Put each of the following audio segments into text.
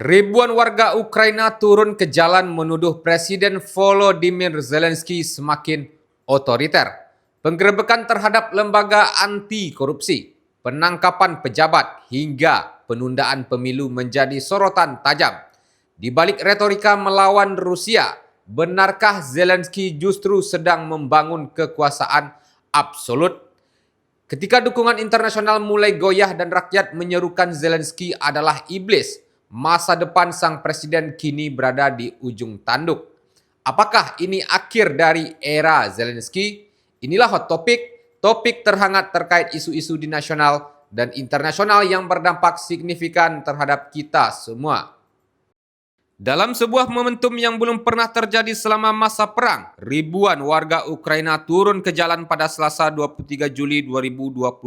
Ribuan warga Ukraina turun ke jalan menuduh Presiden Volodymyr Zelensky semakin otoriter. Penggerebekan terhadap lembaga anti korupsi, penangkapan pejabat hingga penundaan pemilu menjadi sorotan tajam. Di balik retorika melawan Rusia, benarkah Zelensky justru sedang membangun kekuasaan absolut? Ketika dukungan internasional mulai goyah dan rakyat menyerukan Zelensky adalah iblis, masa depan sang presiden kini berada di ujung tanduk. Apakah ini akhir dari era Zelensky? Inilah hot topic, topik terhangat terkait isu-isu di nasional dan internasional yang berdampak signifikan terhadap kita semua. Dalam sebuah momentum yang belum pernah terjadi selama masa perang, ribuan warga Ukraina turun ke jalan pada Selasa 23 Juli 2025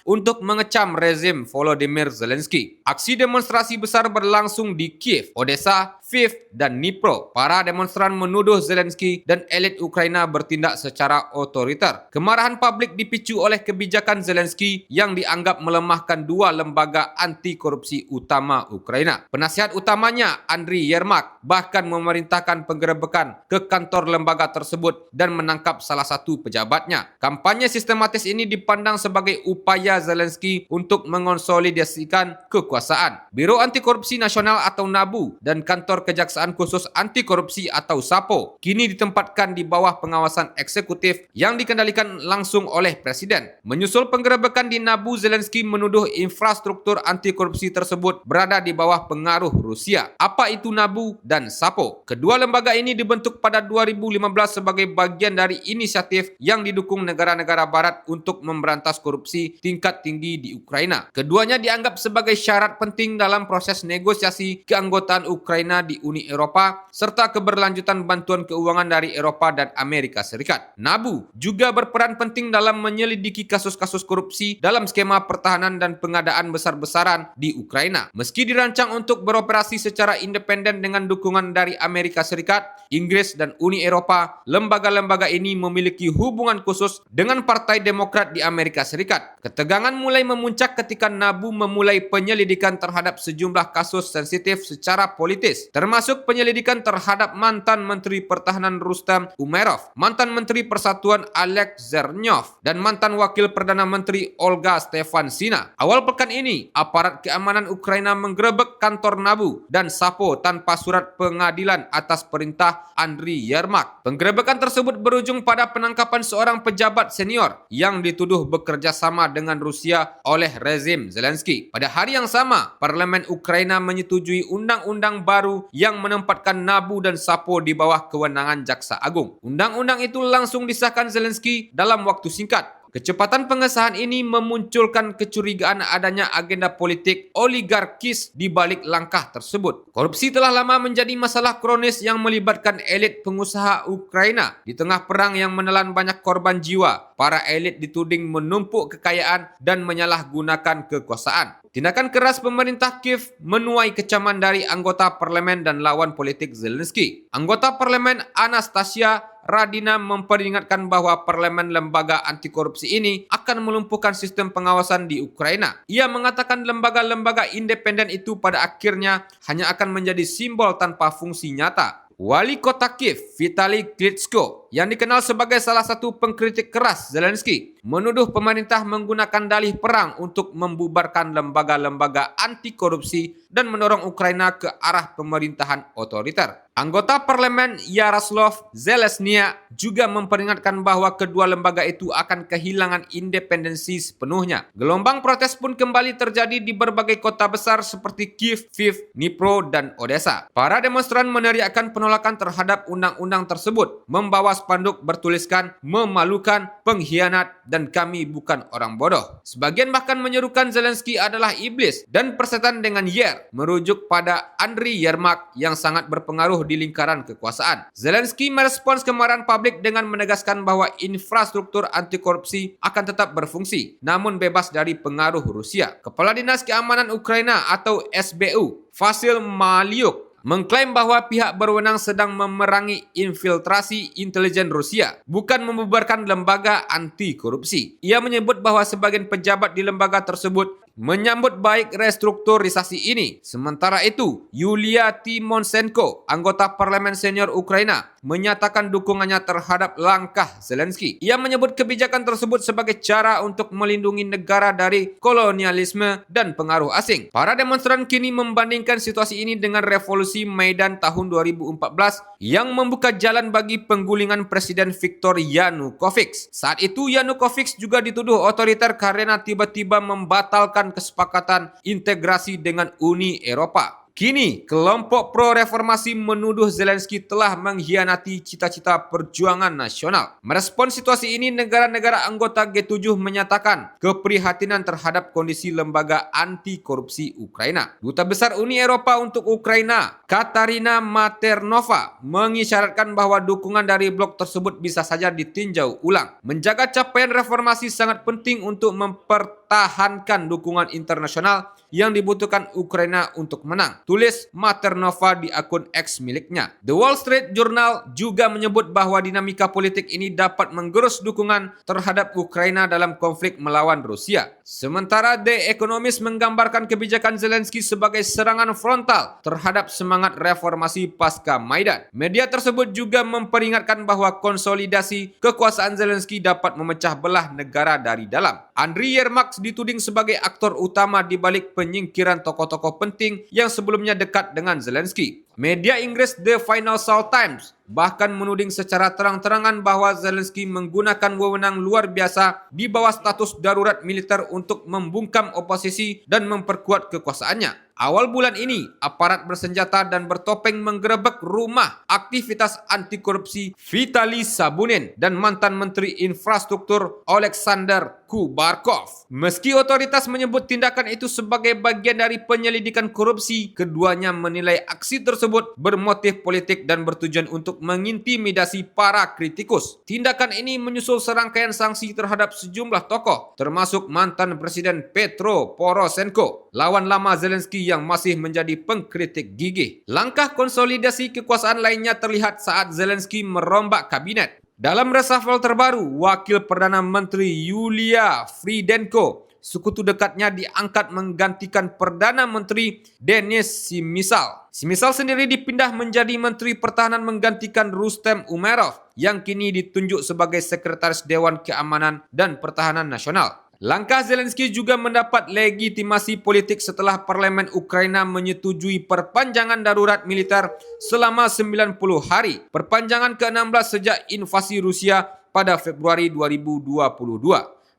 untuk mengecam rezim Volodymyr Zelensky. Aksi demonstrasi besar berlangsung di Kiev, Odessa, Lviv, dan Dnipro. Para demonstran menuduh Zelensky dan elit Ukraina bertindak secara otoriter. Kemarahan publik dipicu oleh kebijakan Zelensky yang dianggap melemahkan dua lembaga anti korupsi utama Ukraina. Penasihat utamanya, Andriy Yermak, bahkan memerintahkan penggerebekan ke kantor lembaga tersebut dan menangkap salah satu pejabatnya. Kampanye sistematis ini dipandang sebagai upaya Zelensky untuk mengonsolidasikan kekuasaan. Biro Anti Korupsi Nasional atau NABU dan kantor Kejaksaan Khusus Anti Korupsi atau SAPO kini ditempatkan di bawah pengawasan eksekutif yang dikendalikan langsung oleh Presiden. Menyusul penggerebekan di NABU, Zelensky menuduh infrastruktur anti korupsi tersebut berada di bawah pengaruh Rusia. Apa itu NABU dan SAPO? Kedua lembaga ini dibentuk pada 2015 sebagai bagian dari inisiatif yang didukung negara-negara barat untuk memberantas korupsi tingkat tinggi di Ukraina. Keduanya dianggap sebagai syarat penting dalam proses negosiasi keanggotaan Ukraina di Uni Eropa serta keberlanjutan bantuan keuangan dari Eropa dan Amerika Serikat. NABU juga berperan penting dalam menyelidiki kasus-kasus korupsi dalam skema pertahanan dan pengadaan besar-besaran di Ukraina. Meski dirancang untuk beroperasi secara independen dengan dukungan dari Amerika Serikat, Inggris, dan Uni Eropa, lembaga-lembaga ini memiliki hubungan khusus dengan Partai Demokrat di Amerika Serikat. Ketegangan mulai memuncak ketika NABU memulai penyelidikan terhadap sejumlah kasus sensitif secara politis, termasuk penyelidikan terhadap mantan Menteri Pertahanan Rustem Umerov, mantan Menteri Persatuan Alex Zernyov, dan mantan Wakil Perdana Menteri Olga Stefansina. Awal pekan ini, aparat keamanan Ukraina menggerebek kantor NABU dan SAPO tanpa surat pengadilan atas perintah Andriy Yermak. Penggerebekan tersebut berujung pada penangkapan seorang pejabat senior yang dituduh bekerja sama dengan Rusia oleh rezim Zelensky. Pada hari yang sama, Parlemen Ukraina menyetujui undang-undang baru yang menempatkan NABU dan SAPO di bawah kewenangan Jaksa Agung. Undang-undang itu langsung disahkan Zelensky dalam waktu singkat. Kecepatan pengesahan ini memunculkan kecurigaan adanya agenda politik oligarkis di balik langkah tersebut. Korupsi telah lama menjadi masalah kronis yang melibatkan elit pengusaha Ukraina. Di tengah perang yang menelan banyak korban jiwa, para elit dituding menumpuk kekayaan dan menyalahgunakan kekuasaan. Tindakan keras pemerintah Kiev menuai kecaman dari anggota parlemen dan lawan politik Zelensky. Anggota parlemen Anastasia Radina memperingatkan bahwa parlemen lembaga anti korupsi ini akan melumpuhkan sistem pengawasan di Ukraina. Ia mengatakan lembaga-lembaga independen itu pada akhirnya hanya akan menjadi simbol tanpa fungsi nyata. Wali kota Kiev, Vitali Klitschko, yang dikenal sebagai salah satu pengkritik keras Zelensky, menuduh pemerintah menggunakan dalih perang untuk membubarkan lembaga-lembaga anti korupsi dan mendorong Ukraina ke arah pemerintahan otoriter. Anggota parlemen Yaroslav Zelensky juga memperingatkan bahwa kedua lembaga itu akan kehilangan independensi sepenuhnya. Gelombang protes pun kembali terjadi di berbagai kota besar seperti Kiev, Lviv, Dnipro, dan Odessa. Para demonstran meneriakkan penolakan terhadap undang-undang tersebut, membawa spanduk bertuliskan "memalukan, pengkhianat, dan kami bukan orang bodoh". Sebagian bahkan menyerukan Zelensky adalah iblis dan persetan dengan Yer, merujuk pada Andriy Yermak yang sangat berpengaruh di lingkaran kekuasaan. Zelensky merespons kemarahan publik dengan menegaskan bahwa infrastruktur anti korupsi akan tetap berfungsi, namun bebas dari pengaruh Rusia. Kepala Dinas Keamanan Ukraina atau SBU, Vasil Maliuk, mengklaim bahwa pihak berwenang sedang memerangi infiltrasi intelijen Rusia, bukan membubarkan lembaga anti korupsi. Ia menyebut bahwa sebagian pejabat di lembaga tersebut menyambut baik restrukturisasi ini. Sementara itu, Yulia Tymoshenko, anggota parlemen senior Ukraina, menyatakan dukungannya terhadap langkah Zelensky. Ia menyebut kebijakan tersebut sebagai cara untuk melindungi negara dari kolonialisme dan pengaruh asing. Para demonstran kini membandingkan situasi ini dengan revolusi Maidan tahun 2014 yang membuka jalan bagi penggulingan Presiden Viktor Yanukovych. Saat itu Yanukovych juga dituduh otoriter karena tiba-tiba membatalkan kesepakatan integrasi dengan Uni Eropa. Kini, kelompok pro-reformasi menuduh Zelensky telah mengkhianati cita-cita perjuangan nasional. Merespon situasi ini, negara-negara anggota G7 menyatakan keprihatinan terhadap kondisi lembaga anti korupsi Ukraina. Duta Besar Uni Eropa untuk Ukraina, Katarina Maternova, mengisyaratkan bahwa dukungan dari blok tersebut bisa saja ditinjau ulang. Menjaga capaian reformasi sangat penting untuk mempertahankan dukungan internasional yang dibutuhkan Ukraina untuk menang, tulis Maternova di akun X miliknya. The Wall Street Journal juga menyebut bahwa dinamika politik ini dapat menggerus dukungan terhadap Ukraina dalam konflik melawan Rusia. Sementara The Economist menggambarkan kebijakan Zelensky sebagai serangan frontal terhadap semangat reformasi pasca Maidan. Media tersebut juga memperingatkan bahwa konsolidasi kekuasaan Zelensky dapat memecah belah negara dari dalam. Andriy Yermak dituding sebagai aktor utama di balik penyingkiran tokoh-tokoh penting yang sebelumnya dekat dengan Zelensky. Media Inggris The Financial Times bahkan menuding secara terang-terangan bahwa Zelensky menggunakan wewenang luar biasa di bawah status darurat militer untuk membungkam oposisi dan memperkuat kekuasaannya. Awal bulan ini, aparat bersenjata dan bertopeng menggerebek rumah aktivitas anti korupsi Vitaly Sabunin dan mantan Menteri Infrastruktur Alexander Kubarkov. Meski otoritas menyebut tindakan itu sebagai bagian dari penyelidikan korupsi, keduanya menilai aksi tersebut bermotif politik dan bertujuan untuk mengintimidasi para kritikus. Tindakan ini menyusul serangkaian sanksi terhadap sejumlah tokoh, termasuk mantan Presiden Petro Poroshenko, lawan lama Zelensky yang masih menjadi pengkritik gigih. Langkah konsolidasi kekuasaan lainnya terlihat saat Zelensky merombak kabinet. Dalam reshuffle terbaru, Wakil Perdana Menteri Yulia Fridenko, sekutu dekatnya, diangkat menggantikan Perdana Menteri Denis Shmyhal. Shmyhal sendiri dipindah menjadi Menteri Pertahanan menggantikan Rustem Umerov yang kini ditunjuk sebagai Sekretaris Dewan Keamanan dan Pertahanan Nasional. Langkah Zelensky juga mendapat legitimasi politik setelah parlemen Ukraina menyetujui perpanjangan darurat militer selama 90 hari, perpanjangan ke-16 sejak invasi Rusia pada Februari 2022.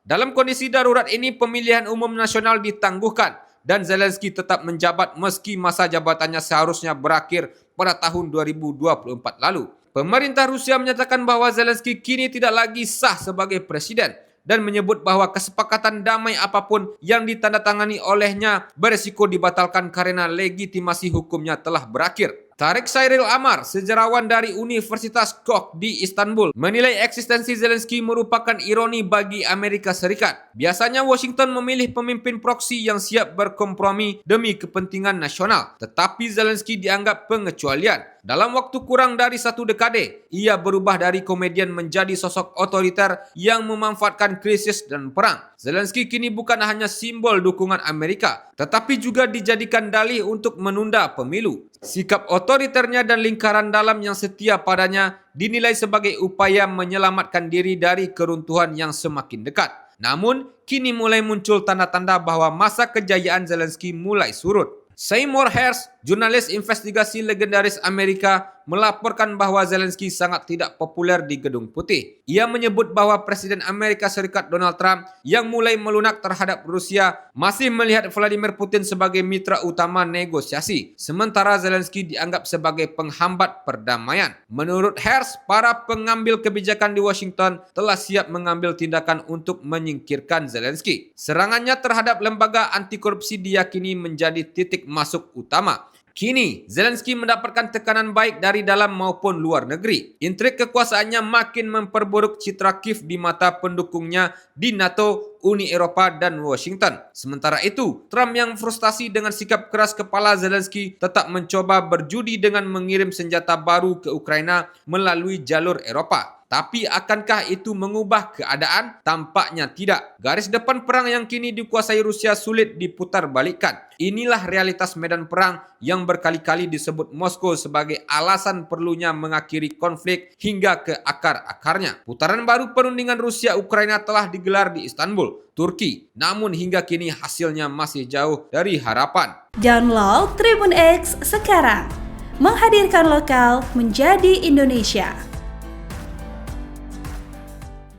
Dalam kondisi darurat ini, pemilihan umum nasional ditangguhkan dan Zelensky tetap menjabat meski masa jabatannya seharusnya berakhir pada tahun 2024 lalu. Pemerintah Rusia menyatakan bahwa Zelensky kini tidak lagi sah sebagai presiden dan menyebut bahwa kesepakatan damai apapun yang ditandatangani olehnya beresiko dibatalkan karena legitimasi hukumnya telah berakhir. Tarek Cyril Amar, sejarawan dari Universitas Koch di Istanbul, menilai eksistensi Zelensky merupakan ironi bagi Amerika Serikat. Biasanya Washington memilih pemimpin proksi yang siap berkompromi demi kepentingan nasional, tetapi Zelensky dianggap pengecualian. Dalam waktu kurang dari 1 dekade, ia berubah dari komedian menjadi sosok otoriter yang memanfaatkan krisis dan perang. Zelensky kini bukan hanya simbol dukungan Amerika, tetapi juga dijadikan dalih untuk menunda pemilu. Sikap otoriternya dan lingkaran dalam yang setia padanya dinilai sebagai upaya menyelamatkan diri dari keruntuhan yang semakin dekat. Namun, kini mulai muncul tanda-tanda bahwa masa kejayaan Zelensky mulai surut. Seymour Hersh, jurnalis investigasi legendaris Amerika, melaporkan bahwa Zelensky sangat tidak populer di Gedung Putih. Ia menyebut bahwa Presiden Amerika Serikat Donald Trump yang mulai melunak terhadap Rusia masih melihat Vladimir Putin sebagai mitra utama negosiasi, sementara Zelensky dianggap sebagai penghambat perdamaian. Menurut Hersh, para pengambil kebijakan di Washington telah siap mengambil tindakan untuk menyingkirkan Zelensky. Serangannya terhadap lembaga anti korupsi diyakini menjadi titik masuk utama. Kini, Zelensky mendapatkan tekanan baik dari dalam maupun luar negeri. Intrik kekuasaannya makin memperburuk citra Kiev di mata pendukungnya di NATO, Uni Eropa, dan Washington. Sementara itu, Trump yang frustasi dengan sikap keras kepala Zelensky tetap mencoba berjudi dengan mengirim senjata baru ke Ukraina melalui jalur Eropa. Tapi akankah itu mengubah keadaan? Tampaknya tidak. Garis depan perang yang kini dikuasai Rusia sulit diputar balikkan. Inilah realitas medan perang yang berkali-kali disebut Moskow sebagai alasan perlunya mengakhiri konflik hingga ke akar-akarnya. Putaran baru perundingan Rusia-Ukraina telah digelar di Istanbul, Turki. Namun hingga kini hasilnya masih jauh dari harapan. Download Tribun X sekarang. Menghadirkan lokal menjadi Indonesia.